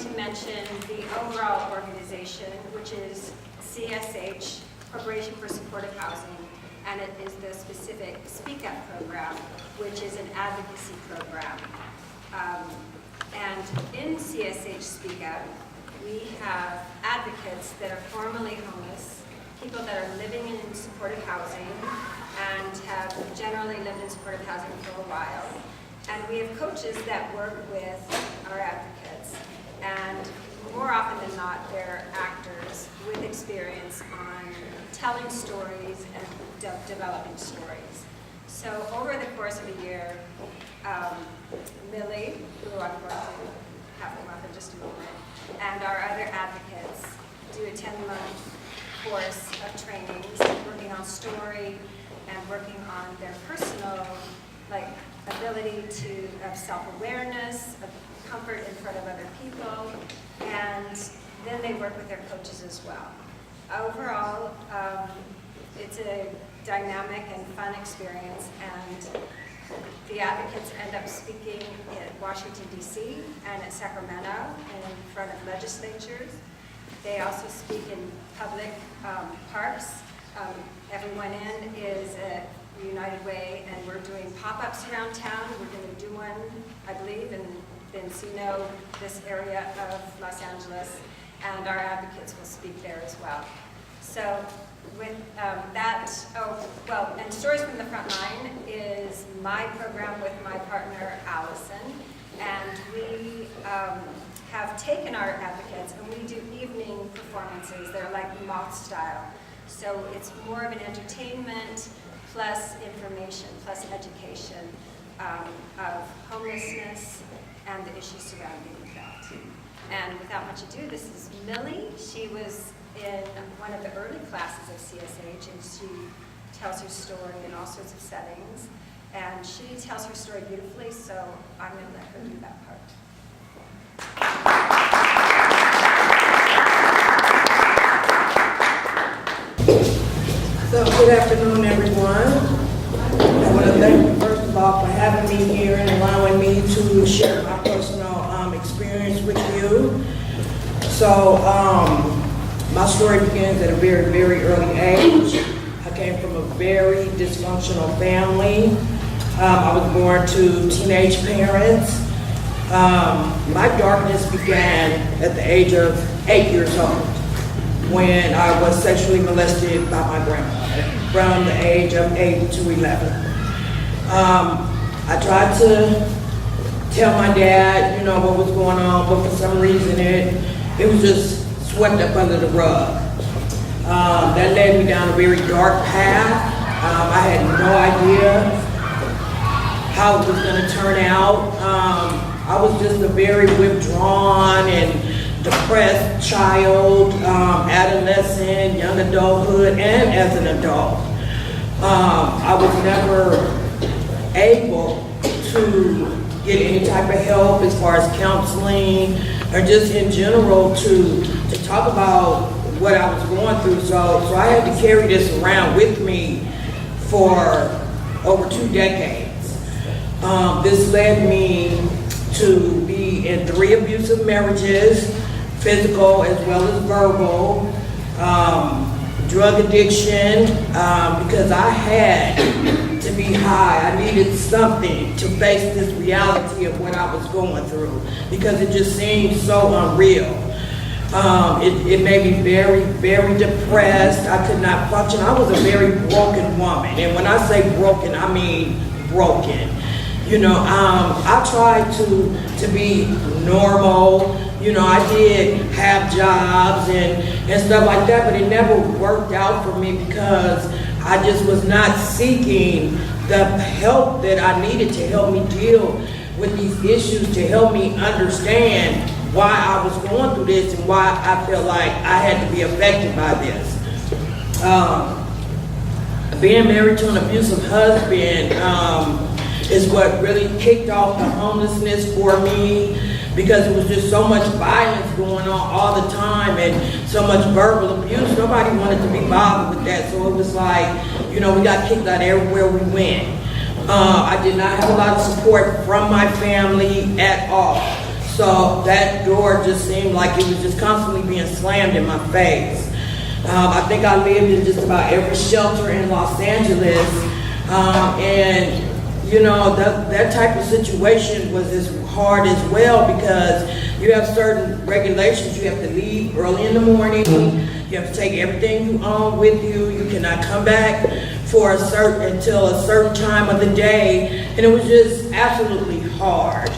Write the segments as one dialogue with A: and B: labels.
A: to mention the overall organization, which is CSH, Corporation for Supportive Housing, and it is the specific Speak Up program, which is an advocacy program. And in CSH Speak Up, we have advocates that are formerly homeless, people that are living in supportive housing and have generally lived in supportive housing for a while. And we have coaches that work with our advocates. And more often than not, they're actors with experience on telling stories and developing stories. So over the course of a year, Millie, who I'm going to have come up in just a moment, and our other advocates do a 10-month course of trainings, working on story and working on their personal, ability to have self-awareness, of comfort in front of other people, and then they work with their coaches as well. Overall, it's a dynamic and fun experience, and the advocates end up speaking at Washington, D.C. and at Sacramento in front of legislatures. They also speak in public parks. Everyone in is at United Way, and we're doing pop-ups around town. We're going to do one, I believe, in Encino, this area of Los Angeles, and our advocates will speak there as well. So with and Stories from the Frontline is my program with my partner, Allison, and we have taken our advocates and we do evening performances. They're like moth style. So it's more of an entertainment plus information plus education of homelessness and the issues surrounding that. And without much ado, this is Millie. She was in one of the early classes of CSH, and she tells her story in all sorts of settings. And she tells her story beautifully, so I'm going to let her do that part.
B: So good afternoon, everyone. I want to thank you first of all for having me here and allowing me to share my personal experience with you. So my story begins at a very, very early age. I came from a very dysfunctional family. I was born to teenage parents. My darkness began at the age of 8 years old when I was sexually molested by my grandmother from the age of 8 to 11. I tried to tell my dad, what was going on, but for some reason it was just swept up under the rug. That led me down a very dark path. I had no idea how it was going to turn out. I was just a very withdrawn and depressed child, adolescent, young adulthood, and as an adult. I was never able to get any type of help as far as counseling or just in general to talk about what I was going through. So I had to carry this around with me for over 2 decades. This led me to be in 3 abusive marriages, physical as well as verbal, drug addiction, because I had to be high. I needed something to face this reality of what I was going through because it just seemed so unreal. It made me very, very depressed. I could not function. I was a very broken woman. And when I say broken, I mean broken. I tried to be normal. I did have jobs and stuff like that, but it never worked out for me because I just was not seeking the help that I needed to help me deal with these issues, to help me understand why I was going through this and why I felt like I had to be affected by this. Being married to an abusive husband is what really kicked off the homelessness for me, because it was just so much violence going on all the time and so much verbal abuse. Nobody wanted to be bothered with that. So it was like, we got kicked out everywhere we went. I did not have a lot of support from my family at all. So that door just seemed like it was just constantly being slammed in my face. I think I lived in just about every shelter in Los Angeles. And you know, that type of situation was as hard as well, because you have certain regulations. You have to leave early in the morning. You have to take everything you own with you. You cannot come back until a certain time of the day. And it was just absolutely hard.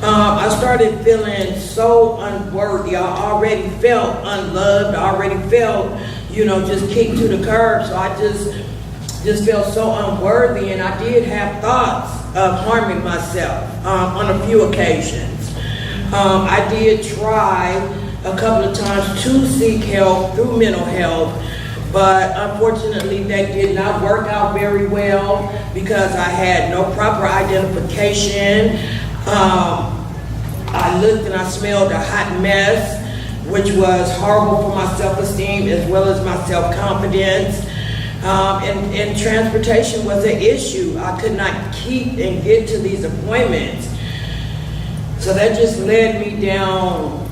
B: I started feeling so unworthy. I already felt unloved. I already felt, you know, just kicked to the curb. So I just felt so unworthy, and I did have thoughts of harming myself on a few occasions. I did try a couple of times to seek help through mental health, but unfortunately that did not work out very well because I had no proper identification. I looked and I smelled a hot mess, which was horrible for my self-esteem as well as my self-confidence. And transportation was an issue. I could not keep and get to these appointments. So that just led me down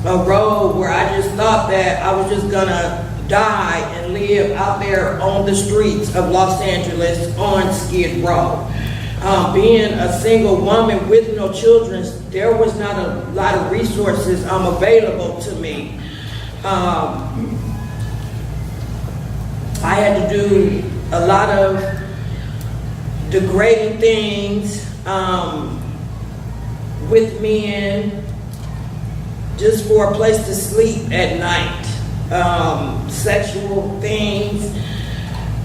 B: a road where I just thought that I was just gonna die and live out there on the streets of Los Angeles on Skid Row. Being a single woman with no children, there was not a lot of resources available to me. I had to do a lot of degrading things with men just for a place to sleep at night, sexual things.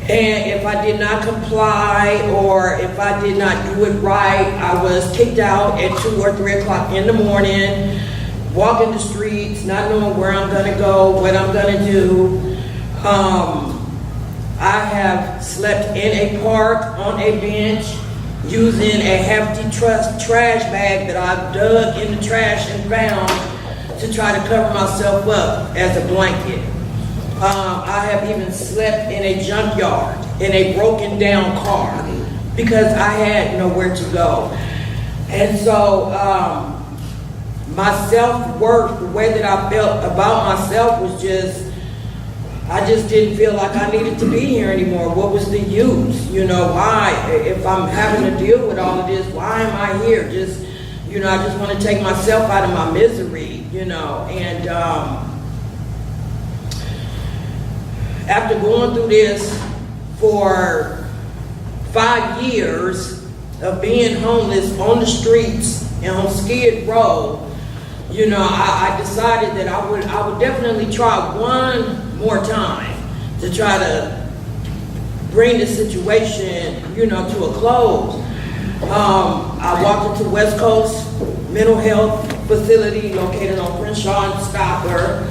B: And if I did not comply or if I did not do it right, I was kicked out at 2 or 3 o'clock in the morning, walking the streets, not knowing where I'm gonna go, what I'm gonna do. I have slept in a park on a bench using a hefty trash bag that I dug in the trash and found to try to cover myself up as a blanket. I have even slept in a junkyard in a broken down car because I had nowhere to go. And so my self-worth, the way that I felt about myself was I just didn't feel like I needed to be here anymore. What was the use? You know, why? If I'm having to deal with all of this, why am I here? Just, you know, I just want to take myself out of my misery, you know. And after going through this for 5 years of being homeless on the streets and on Skid Row, you know, I decided that I would definitely try one more time to try to bring the situation, you know, to a close. I walked into West Coast Mental Health Facility located on Crenshaw and Stopper.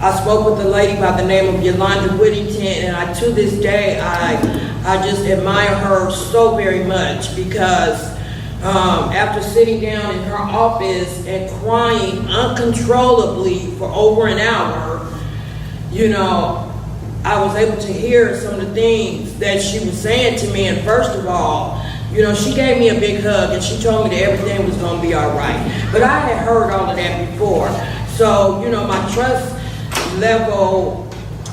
B: I spoke with a lady by the name of Yolanda Whittington, and to this day, I just admire her so very much because after sitting down in her office and crying uncontrollably for over an hour, you know, I was able to hear some of the things that she was saying to me. And first of all, you know, she gave me a big hug and she told me that everything was going to be all right. But I had heard all of that before. So, you know, my trust level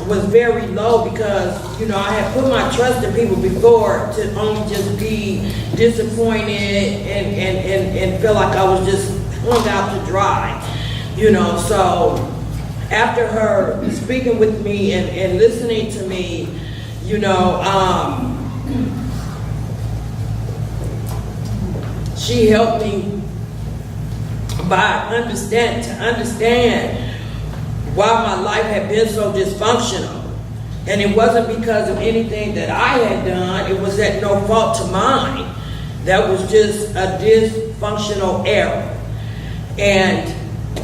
B: was very low because, you know, I had put my trust in people before to only just be disappointed and feel like I was just hung out to dry, you know. So after her speaking with me and listening to me, you know, she helped me by understand why my life had been so dysfunctional. And it wasn't because of anything that I had done. It was at no fault to mine. That was just a dysfunctional error. And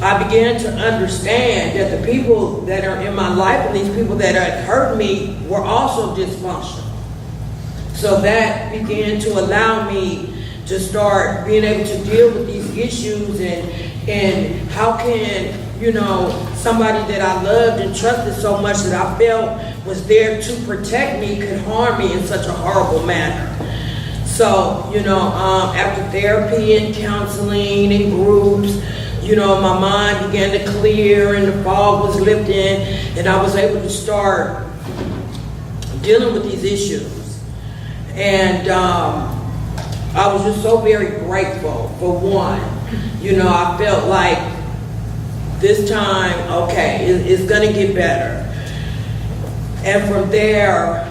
B: I began to understand that the people that are in my life and these people that had hurt me were also dysfunctional. So that began to allow me to start being able to deal with these issues and how can, you know, somebody that I loved and trusted so much that I felt was there to protect me could harm me in such a horrible manner. So, after therapy and counseling and groups, my mind began to clear and the fog was lifting, and I was able to start dealing with these issues. And I was just so very grateful for one. I felt like this time, okay, it's gonna get better. And from there,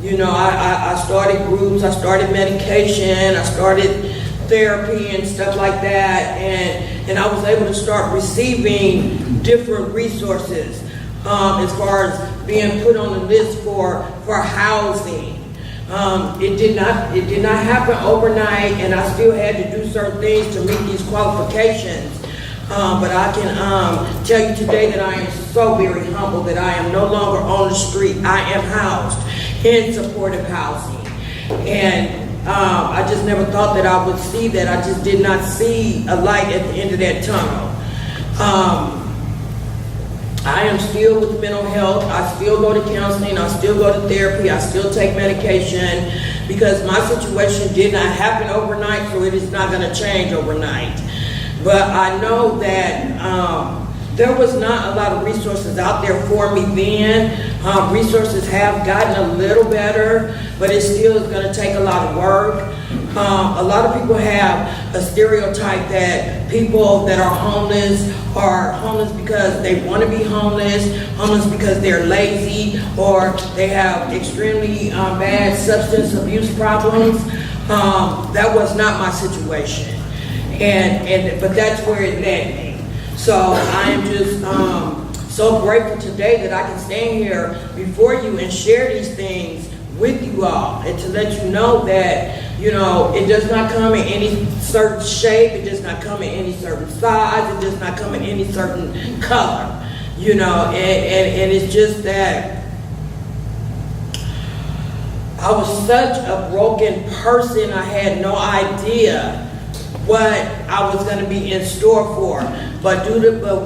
B: I started groups, I started medication, I started therapy and stuff like that, and I was able to start receiving different resources as far as being put on the list for housing. It did not happen overnight, and I still had to do certain things to meet these qualifications. But I can tell you today that I am so very humble that I am no longer on the street. I am housed in supportive housing. And I just never thought that I would see that. I just did not see a light at the end of that tunnel. I am still with mental health. I still go to counseling. I still go to therapy. I still take medication because my situation did not happen overnight, so it is not going to change overnight. But I know that there was not a lot of resources out there for me then. Resources have gotten a little better, but it still is going to take a lot of work. A lot of people have a stereotype that people that are homeless because they want to be homeless because they're lazy, or they have extremely bad substance abuse problems. That was not my situation. But that's where it led me. So I am just so grateful today that I can stand here before you and share these things with you all, and to let you know that, it does not come in any certain shape, it does not come in any certain size, it does not come in any certain color, and it's just that I was such a broken person, I had no idea what I was going to be in store for. But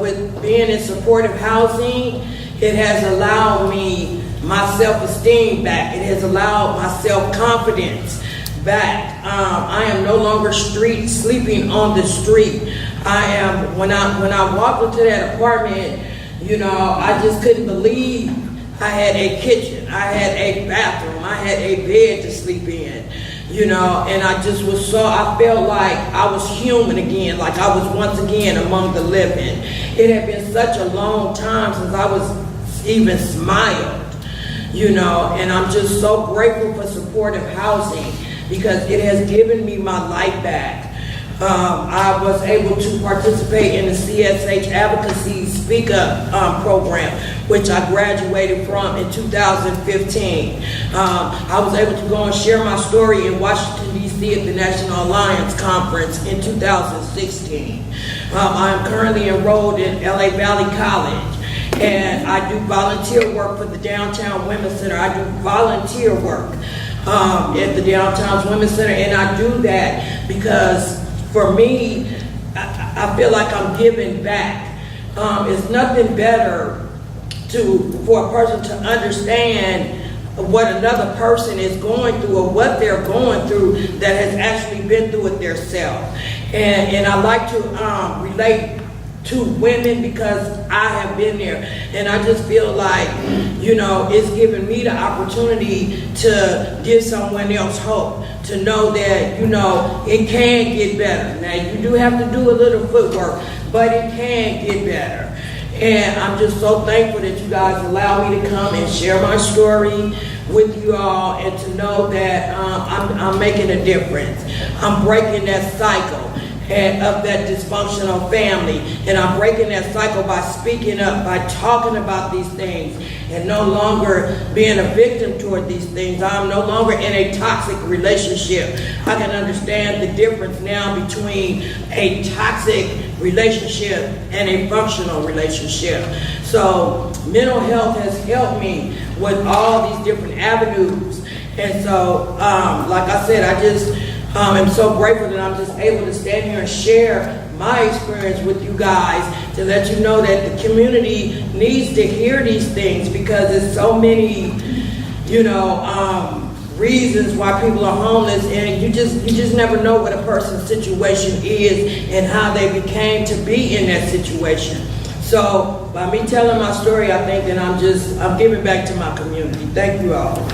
B: with being in supportive housing, it has allowed me my self-esteem back. It has allowed my self-confidence back. I am no longer sleeping on the street. When I walked into that apartment, I just couldn't believe I had a kitchen, I had a bathroom, I had a bed to sleep in. And I felt like I was human again, like I was once again among the living. It had been such a long time since I was even smiled, and I'm just so grateful for supportive housing because it has given me my life back. I was able to participate in the CSH Advocacy Speak Up program, which I graduated from in 2015. I was able to go and share my story in Washington, D.C. at the National Alliance Conference in 2016. I'm currently enrolled in LA Valley College, and I do volunteer work for the Downtown Women's Center. I do volunteer work at the Downtown Women's Center, and I do that because for me, I feel like I'm giving back. It's nothing better for a person to understand what another person is going through or what they're going through that has actually been through it themselves. And I like to relate to women because I have been there, and I just feel like, it's given me the opportunity to give someone else hope, to know that, it can get better. Now, you do have to do a little footwork, but it can get better. And I'm just so thankful that you guys allow me to come and share my story with you all, and to know that I'm making a difference. I'm breaking that cycle of that dysfunctional family, and I'm breaking that cycle by speaking up, by talking about these things, and no longer being a victim toward these things. I'm no longer in a toxic relationship. I can understand the difference now between a toxic relationship and a functional relationship. So mental health has helped me with all these different avenues, and so like I said, I just I'm so grateful that I'm just able to stand here and share my experience with you guys, to let you know that the community needs to hear these things, because there's so many, reasons why people are homeless, and you just never know what a person's situation is and how they became to be in that situation. So by me telling my story, I think that I'm giving back to my community. Thank you all.